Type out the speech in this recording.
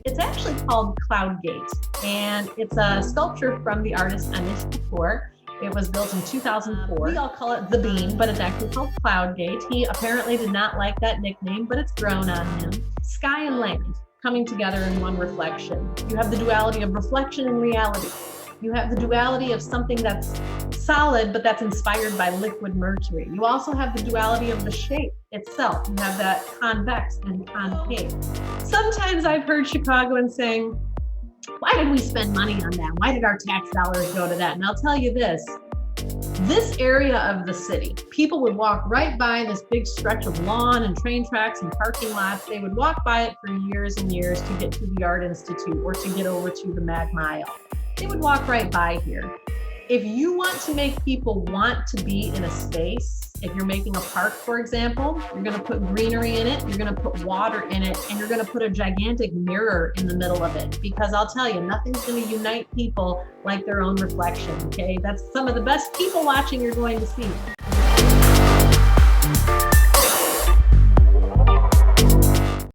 It's actually called Cloud Gate, and it's a sculpture from the artist Anish Kapoor. It was built in 2004. We all call it the Bean, but it's actually called Cloud Gate. He apparently did not like that nickname, but it's grown on him. Sky and land coming together in one reflection. You have the duality of reflection and reality. You have the duality of something that's solid, but that's inspired by liquid mercury. You also have the duality of the shape itself. You have that convex and concave. Sometimes I've heard Chicagoans saying, why did we spend money on that? Why did our tax dollars go to that? And I'll tell you this area of the city, people would walk right by this big stretch of lawn and train tracks and parking lots. They would walk by it for years and years to get to the Art Institute or to get over to the Mag Mile. They would walk right by here. If you want to make people want to be in a space, if you're making a park, for example, you're going to put greenery in it, you're going to put water in it, and you're going to put a gigantic mirror in the middle of it. Because I'll tell you, nothing's going to unite people like their own reflection, okay? That's some of the best people watching you're going to see.